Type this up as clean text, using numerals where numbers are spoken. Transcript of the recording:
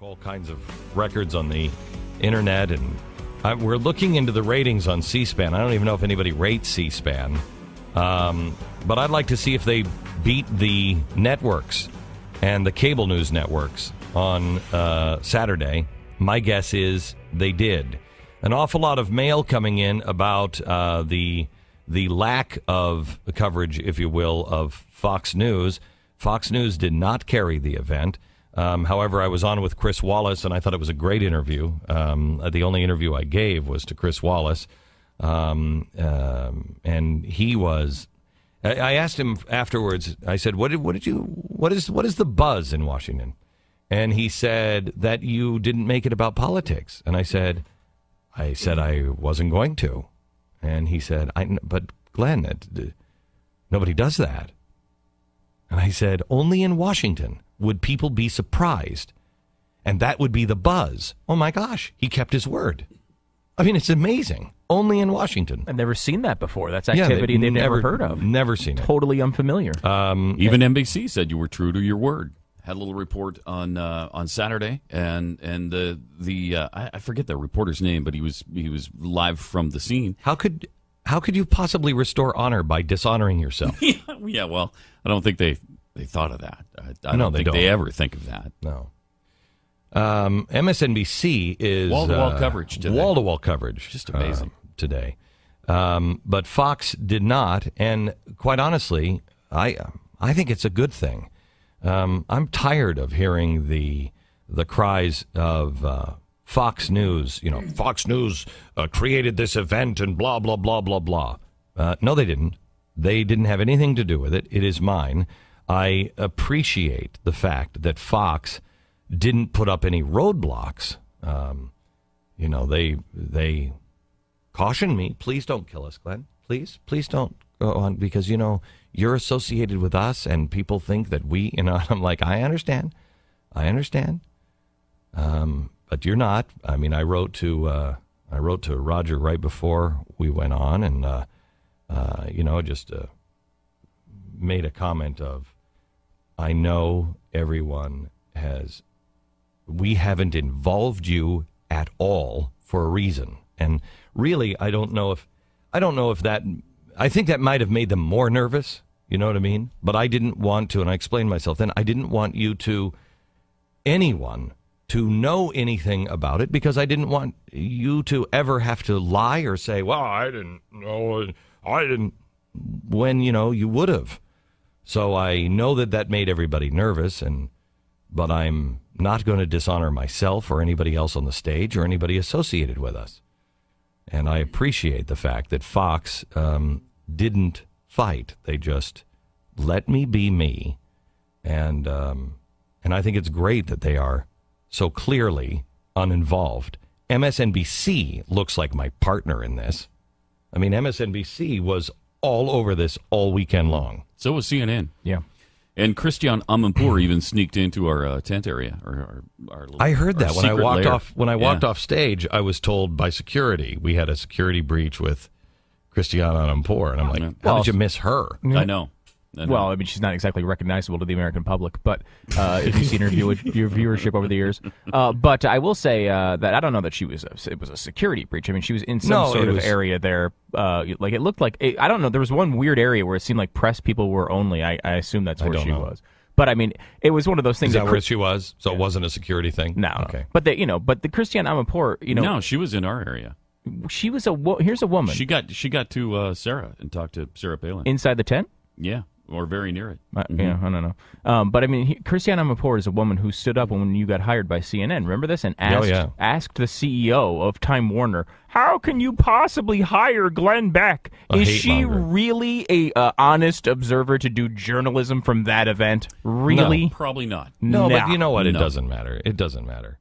All kinds of records on the internet, and we're looking into the ratings on C-SPAN. I don't even know if anybody rates C-SPAN, but I'd like to see if they beat the networks and the cable news networks on Saturday. My guess is they did. An awful lot of mail coming in about the lack of coverage, if you will, of Fox News. Fox News did not carry the event. However, I was on with Chris Wallace, and I thought it was a great interview. The only interview I gave was to Chris Wallace, and he was. I asked him afterwards. I said, "What is the buzz in Washington?" And he said that you didn't make it about politics. And I said I wasn't going to. And he said, "But Glenn, nobody does that." And I said, "Only in Washington would people be surprised, and that would be the buzz." Oh, my gosh, he kept his word. I mean, it's amazing. Only in Washington. I've never seen that before. That's activity they've never heard of. Never seen it. Totally unfamiliar. Even NBC said you were true to your word. Had a little report on Saturday, and I forget the reporter's name, but he was live from the scene. How could you possibly restore honor by dishonoring yourself? Yeah, well, I don't think they thought of that. I don't think they ever think of that. No. MSNBC is wall-to-wall coverage today. Wall-to-wall coverage. Just amazing. Today. But Fox did not, and quite honestly, I think it's a good thing. I'm tired of hearing the cries of Fox News. You know, Fox News created this event and blah, blah, blah, blah, blah. No, they didn't. They didn't have anything to do with it. It is mine. I appreciate the fact that Fox didn't put up any roadblocks. They cautioned me, please don't kill us, Glenn. Please don't go on, because, you're associated with us and people think that I'm like, I understand. But you're not. I mean, I wrote to Roger right before we went on, and, just made a comment of, I know everyone we haven't involved you at all for a reason. And really, I don't know if that, I think that might have made them more nervous, you know what I mean? But I didn't want to, and I explained myself then, I didn't want anyone to know anything about it, because I didn't want you to ever have to lie or say, well, I didn't know, when, you would have. So I know that made everybody nervous, but I'm not going to dishonor myself or anybody else on the stage or anybody associated with us. And I appreciate the fact that Fox didn't fight. They just let me be me. And I think it's great that they are so clearly uninvolved. MSNBC looks like my partner in this. I mean, MSNBC was all over this all weekend long. So was CNN. Yeah. And Christian Amanpour even sneaked into our tent area. Our I heard that when I walked lair. off. When I walked off stage, I was told by security we had a security breach with Christian Amanpour, and I'm like, how did you miss her? I know. Well, I mean, she's not exactly recognizable to the American public, but if you've seen her your viewership over the years. But I will say that I don't know that it was a security breach. I mean, she was in some sort of area there. Like it looked like, I don't know, there was one weird area where it seemed like press people were only. I assume that's where she was. But I mean, it was one of those things. Is that where she was? So it wasn't a security thing? No. Okay. But the Christian Amanpour, No, she was in our area. She was here's a woman. She got to Sarah and talked to Sarah Palin. Inside the tent? Yeah. Or very near it. Yeah, I don't know. But I mean, Christiane Amanpour is a woman who stood up when you got hired by CNN. Remember this? And asked the CEO of Time Warner, how can you possibly hire Glenn Beck? Is she really a honest observer to do journalism from that event? Really? No, probably not. No, but you know what? It doesn't matter. It doesn't matter.